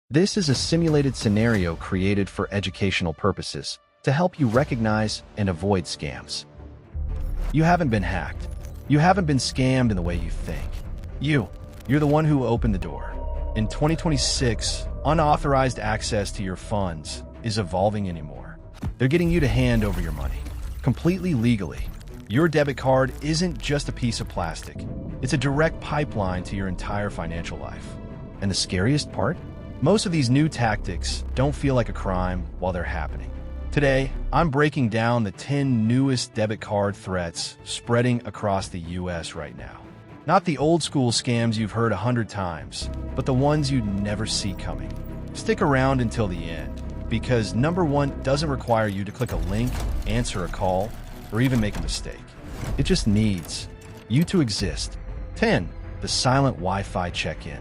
This is a simulated scenario created for educational purposes to help you recognize and avoid scams. You haven't been hacked. You haven't been scammed in the way you think. You're the one who opened the door. In 2026, unauthorized access to your funds is evolving anymore. They're getting you to hand over your money, completely legally. Your debit card isn't just a piece of plastic. It's a direct pipeline to your entire financial life. And the scariest part? Most of these new tactics don't feel like a crime while they're happening. Today, I'm breaking down the 10 newest debit card threats spreading across the US right now. Not the old school scams you've heard 100 times, but the ones you'd never see coming. Stick around until the end, because number one doesn't require you to click a link, answer a call, or even make a mistake. It just needs you to exist. 10. The silent Wi-Fi check-in.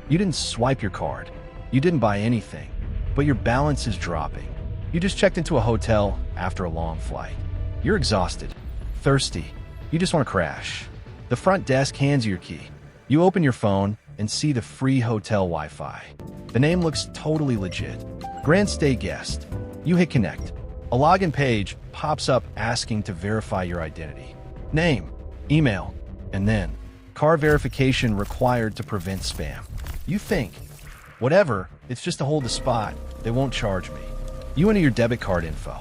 You didn't swipe your card. You didn't buy anything, but your balance is dropping. You just checked into a hotel after a long flight. You're exhausted, thirsty. You just want to crash. The front desk hands you your key. You open your phone and see the free hotel Wi-Fi. The name looks totally legit. Grand Stay Guest. You hit connect. A login page pops up asking to verify your identity. Name, email, and then card verification required to prevent spam. You think, whatever, it's just to hold the spot. They won't charge me. You enter your debit card info.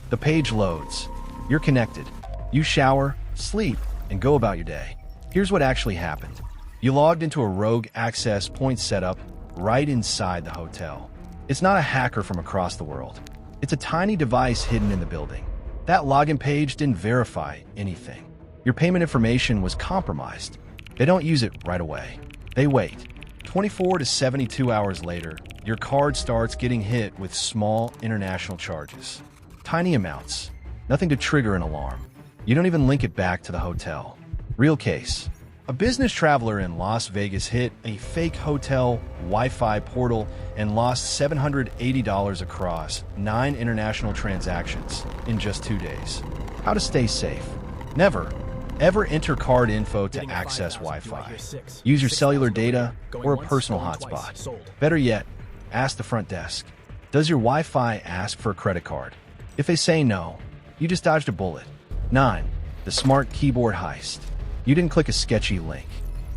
The page loads. You're connected. You shower, sleep, and go about your day. Here's what actually happened. You logged into a rogue access point setup right inside the hotel. It's not a hacker from across the world. It's a tiny device hidden in the building. That login page didn't verify anything. Your payment information was compromised. They don't use it right away. They wait. 24 to 72 hours later, your card starts getting hit with small international charges. Tiny amounts. Nothing to trigger an alarm. You don't even link it back to the hotel. Real case. A business traveler in Las Vegas hit a fake hotel Wi-Fi portal and lost $780 across 9 international transactions in just 2 days. How to stay safe. Never, ever enter card info to access Wi-Fi. Use your cellular data or a personal hotspot. Better yet, ask the front desk. Does your Wi-Fi ask for a credit card? If they say no, you just dodged a bullet. 9. The smart keyboard heist. You didn't click a sketchy link.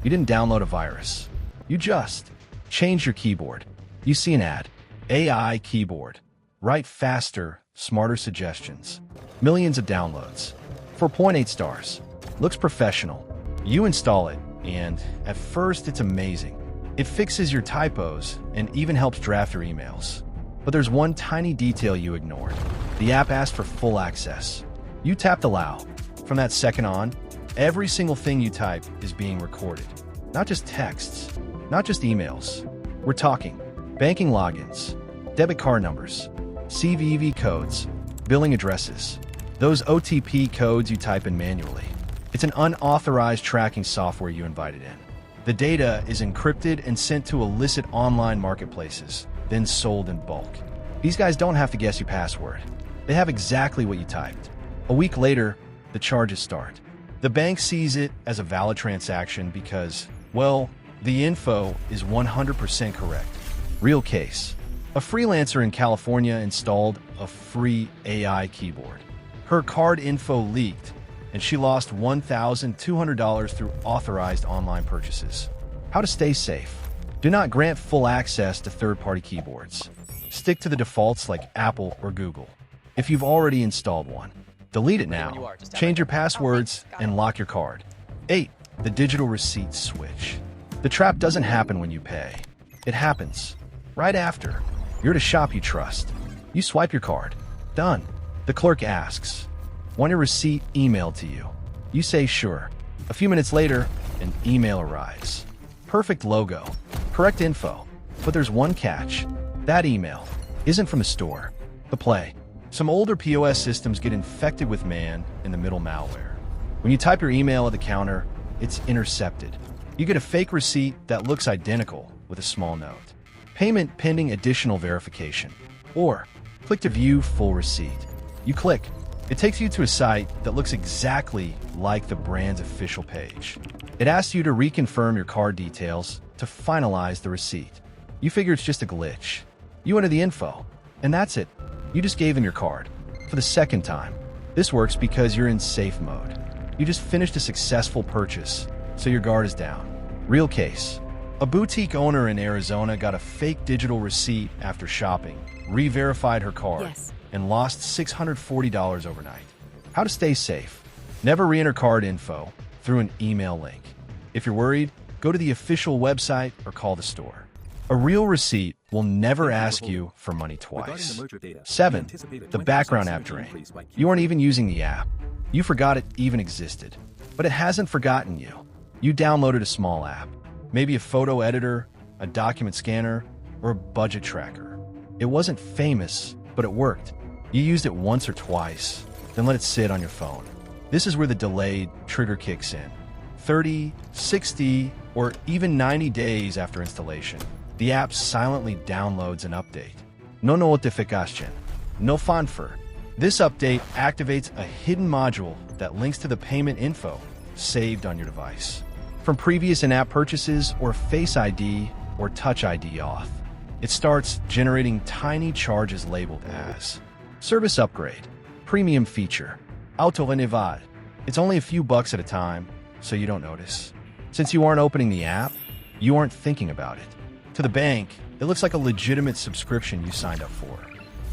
You didn't download a virus. You just changed your keyboard. You see an ad. AI keyboard. Write faster, smarter suggestions. Millions of downloads. 4.8 stars. Looks professional. You install it, and at first it's amazing. It fixes your typos and even helps draft your emails. But there's one tiny detail you ignored. The app asked for full access. You tapped allow. From that second on, every single thing you type is being recorded. Not just texts, not just emails. We're talking banking logins, debit card numbers, CVV codes, billing addresses, those OTP codes you type in manually. It's an unauthorized tracking software you invited in. The data is encrypted and sent to illicit online marketplaces, then sold in bulk. These guys don't have to guess your password. They have exactly what you typed. A week later, the charges start. The bank sees it as a valid transaction because, well, the info is 100% correct. Real case. A freelancer in California installed a free AI keyboard. Her card info leaked, and she lost $1,200 through authorized online purchases. How to stay safe. Do not grant full access to third-party keyboards. Stick to the defaults like Apple or Google. If you've already installed one, delete it now. Change your passwords and lock your card. 8. The digital receipt switch. The trap doesn't happen when you pay. It happens right after. You're at a shop you trust. You swipe your card. Done. The clerk asks, "Want a receipt emailed to you?" You say sure. A few minutes later, an email arrives. Perfect logo, correct info. But there's one catch. That email isn't from the store. The play. Some older POS systems get infected with man-in-the-middle malware. When you type your email at the counter, it's intercepted. You get a fake receipt that looks identical with a small note. Payment pending additional verification. Or click to view full receipt. You click. It takes you to a site that looks exactly like the brand's official page. It asks you to reconfirm your card details to finalize the receipt. You figure it's just a glitch. You enter the info, and that's it. You just gave them your card. For the second time. This works because you're in safe mode. You just finished a successful purchase, so your guard is down. Real case. A boutique owner in Arizona got a fake digital receipt after shopping, re-verified her card, and lost $640 overnight. How to stay safe. Never re-enter card info through an email link. If you're worried, go to the official website or call the store. A real receipt will never ask you for money twice. 7. The background app drain. You aren't even using the app. You forgot it even existed. But it hasn't forgotten you. You downloaded a small app. Maybe a photo editor, a document scanner, or a budget tracker. It wasn't famous, but it worked. You used it once or twice, then let it sit on your phone. This is where the delayed trigger kicks in. 30, 60, or even 90 days after installation. The app silently downloads an update. No notificación. No fanfare. This update activates a hidden module that links to the payment info saved on your device. From previous in-app purchases or Face ID or Touch ID auth, it starts generating tiny charges labeled as Service Upgrade, Premium Feature, Auto Renevad. It's only a few bucks at a time, so you don't notice. Since you aren't opening the app, you aren't thinking about it. To the bank, it looks like a legitimate subscription you signed up for.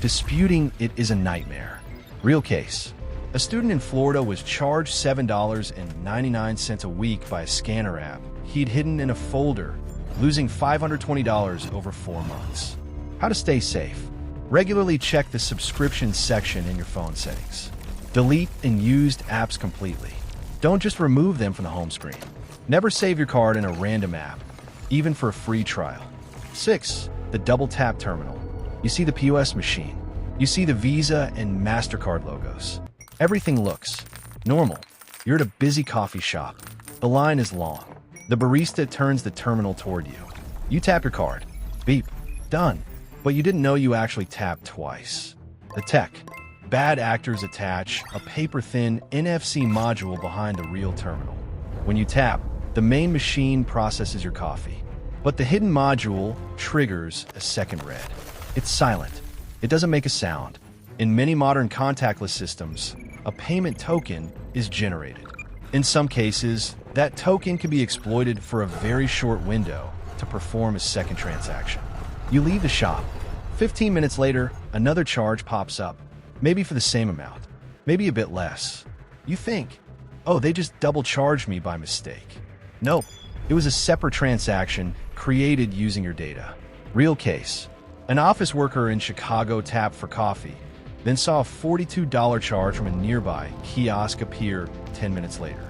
Disputing it is a nightmare. Real case. A student in Florida was charged $7.99 a week by a scanner app he'd hidden in a folder, losing $520 over 4 months. How to stay safe. Regularly check the subscription section in your phone settings. Delete unused apps completely. Don't just remove them from the home screen. Never save your card in a random app, even for a free trial. 6. The double tap terminal. You see the POS machine. You see the Visa and MasterCard logos. Everything looks normal. You're at a busy coffee shop. The line is long. The barista turns the terminal toward you. You tap your card. Beep. Done. But you didn't know you actually tapped twice. The tech. Bad actors attach a paper-thin NFC module behind the real terminal. When you tap, the main machine processes your coffee. But the hidden module triggers a second red. It's silent. It doesn't make a sound. In many modern contactless systems, a payment token is generated. In some cases, that token can be exploited for a very short window to perform a second transaction. You leave the shop. 15 minutes later, another charge pops up, maybe for the same amount, maybe a bit less. You think, oh, they just double charged me by mistake. Nope, it was a separate transaction created using your data. Real case. An office worker in Chicago tapped for coffee, then saw a $42 charge from a nearby kiosk appear 10 minutes later.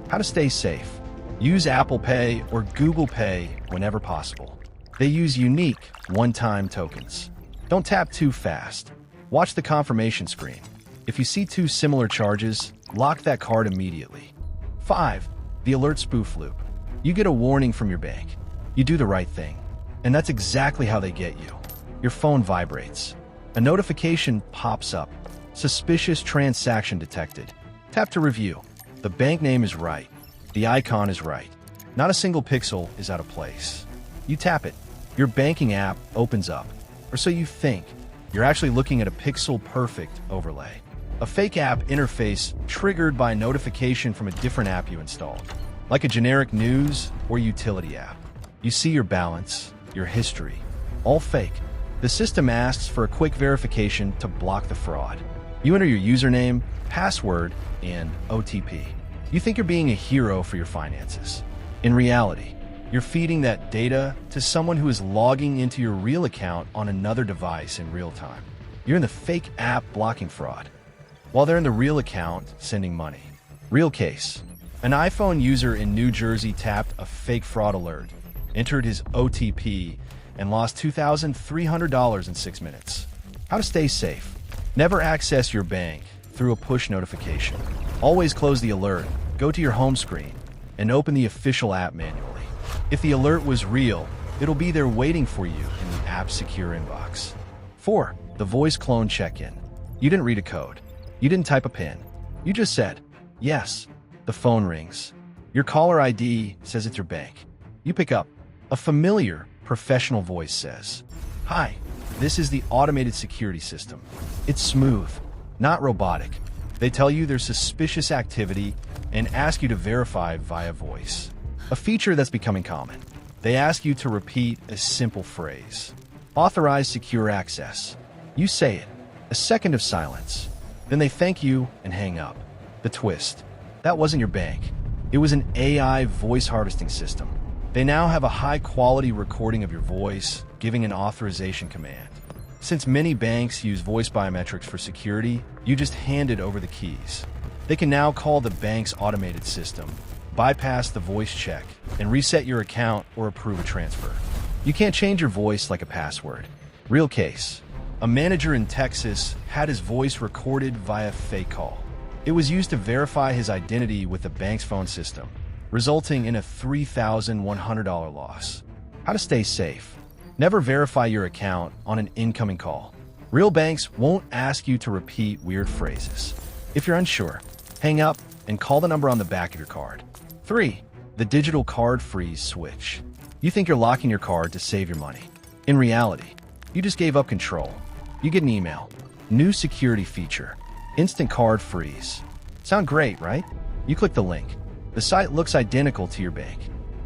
How to stay safe. Use Apple Pay or Google Pay whenever possible. They use unique, one-time tokens. Don't tap too fast. Watch the confirmation screen. If you see 2 similar charges, lock that card immediately. 5. The alert spoof loop. You get a warning from your bank. You do the right thing. And that's exactly how they get you. Your phone vibrates. A notification pops up. Suspicious transaction detected. Tap to review. The bank name is right. The icon is right. Not a single pixel is out of place. You tap it. Your banking app opens up. Or so you think. You're actually looking at a pixel-perfect overlay. A fake app interface triggered by a notification from a different app you installed. Like a generic news or utility app. You see your balance, your history. All fake. The system asks for a quick verification to block the fraud. You enter your username, password, and OTP. You think you're being a hero for your finances. In reality, you're feeding that data to someone who is logging into your real account on another device in real time. You're in the fake app blocking fraud, while they're in the real account sending money. Real case. An iPhone user in New Jersey tapped a fake fraud alert, entered his OTP, and lost $2,300 in 6 minutes. How to stay safe. Never access your bank through a push notification. Always close the alert, go to your home screen, and open the official app manually. If the alert was real, it'll be there waiting for you in the app's secure inbox. 4. The voice clone check-in. You didn't read a code. You didn't type a PIN. You just said, yes. The phone rings. Your caller ID says it's your bank. You pick up. A familiar, professional voice says, "Hi, this is the automated security system. It's smooth, not robotic. They tell you there's suspicious activity and ask you to verify via voice." A feature that's becoming common. They ask you to repeat a simple phrase. Authorized secure access. You say it. A second of silence. Then they thank you and hang up. The twist. That wasn't your bank. It was an AI voice harvesting system. They now have a high-quality recording of your voice, giving an authorization command. Since many banks use voice biometrics for security, you just handed over the keys. They can now call the bank's automated system, bypass the voice check, and reset your account or approve a transfer. You can't change your voice like a password. Real case. A manager in Texas had his voice recorded via fake call. It was used to verify his identity with the bank's phone system, resulting in a $3,100 loss. How to stay safe. Never verify your account on an incoming call. Real banks won't ask you to repeat weird phrases. If you're unsure, hang up and call the number on the back of your card. 3. The digital card freeze switch. You think you're locking your card to save your money. In reality, you just gave up control. You get an email. New security feature. Instant card freeze. Sound great, right? You click the link. The site looks identical to your bank.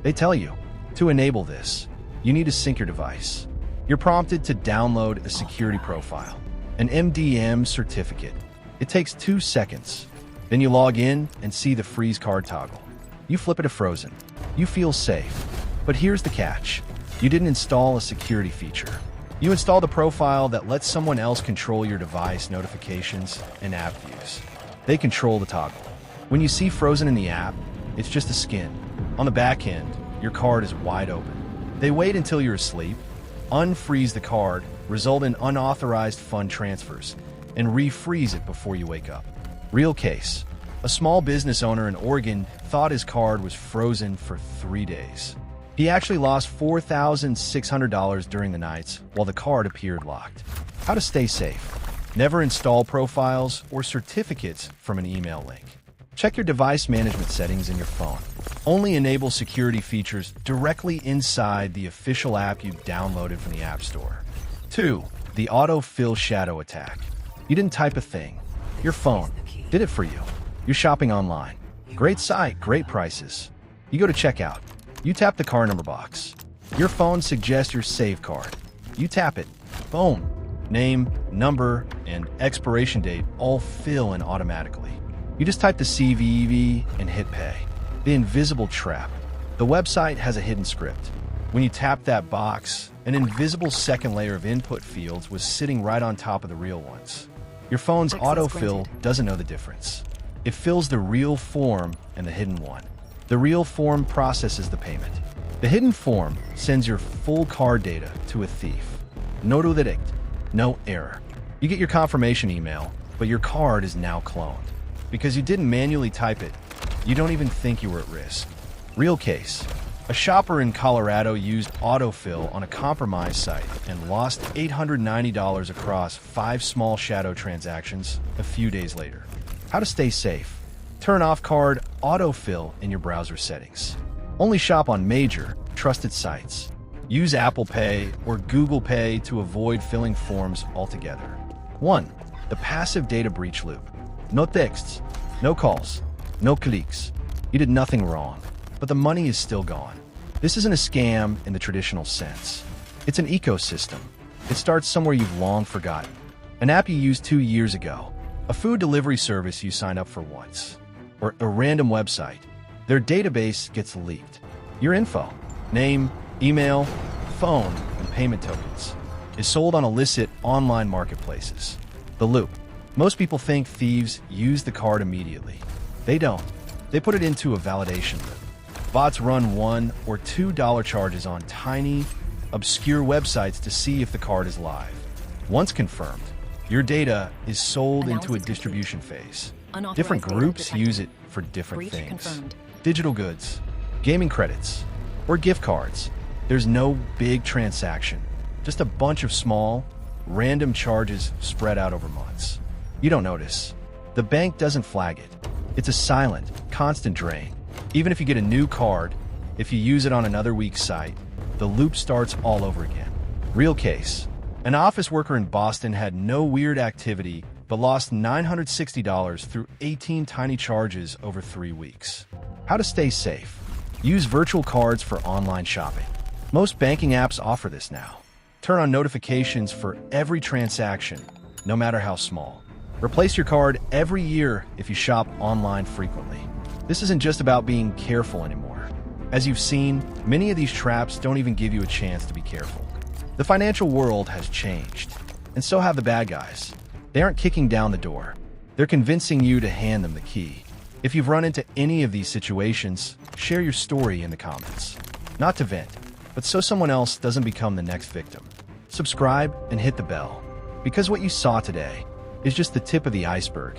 They tell you, to enable this, you need to sync your device. You're prompted to download a security profile, an MDM certificate. It takes 2 seconds. Then you log in and see the freeze card toggle. You flip it to frozen. You feel safe. But here's the catch. You didn't install a security feature. You installed a profile that lets someone else control your device notifications and app views. They control the toggle. When you see frozen in the app, it's just a skin. On the back end, your card is wide open. They wait until you're asleep, unfreeze the card, result in unauthorized fund transfers, and refreeze it before you wake up. Real case. A small business owner in Oregon thought his card was frozen for 3 days. He actually lost $4,600 during the nights while the card appeared locked. How to stay safe. Never install profiles or certificates from an email link. Check your device management settings in your phone. Only enable security features directly inside the official app you downloaded from the App Store. 2. The autofill shadow attack. You didn't type a thing. Your phone did it for you. You're shopping online. Great site, great prices. You go to checkout. You tap the card number box. Your phone suggests your save card. You tap it. Boom. Name, number, and expiration date all fill in automatically. You just type the CVV and hit pay. The invisible trap. The website has a hidden script. When you tap that box, an invisible second layer of input fields was sitting right on top of the real ones. Your phone's autofill doesn't know the difference. It fills the real form and the hidden one. The real form processes the payment. The hidden form sends your full card data to a thief. No derelict, no error. You get your confirmation email, but your card is now cloned. Because you didn't manually type it, you don't even think you were at risk. Real case. A shopper in Colorado used autofill on a compromised site and lost $890 across 5 small shadow transactions a few days later. How to stay safe. Turn off card autofill in your browser settings. Only shop on major, trusted sites. Use Apple Pay or Google Pay to avoid filling forms altogether. 1. The passive data breach loop. No texts, no calls, no clicks. You did nothing wrong, but the money is still gone. This isn't a scam in the traditional sense. It's an ecosystem. It starts somewhere you've long forgotten. An app you used 2 years ago, a food delivery service you signed up for once, or a random website. Their database gets leaked. Your info, name, email, phone, and payment tokens, is sold on illicit online marketplaces. The loop. Most people think thieves use the card immediately. They don't. They put it into a validation loop. Bots run $1 or $2 charges on tiny, obscure websites to see if the card is live. Once confirmed, your data is sold into a distribution phase. Different groups use it for different things. Digital goods, gaming credits, or gift cards. There's no big transaction, just a bunch of small, random charges spread out over months. You don't notice. The bank doesn't flag it. It's a silent, constant drain. Even if you get a new card, if you use it on another weak site, the loop starts all over again. Real case. An office worker in Boston had no weird activity but lost $960 through 18 tiny charges over 3 weeks. How to stay safe. Use virtual cards for online shopping. Most banking apps offer this now. Turn on notifications for every transaction, no matter how small. Replace your card every year if you shop online frequently. This isn't just about being careful anymore. As you've seen, many of these traps don't even give you a chance to be careful. The financial world has changed, and so have the bad guys. They aren't kicking down the door. They're convincing you to hand them the key. If you've run into any of these situations, share your story in the comments. Not to vent, but so someone else doesn't become the next victim. Subscribe and hit the bell, because what you saw today is just the tip of the iceberg.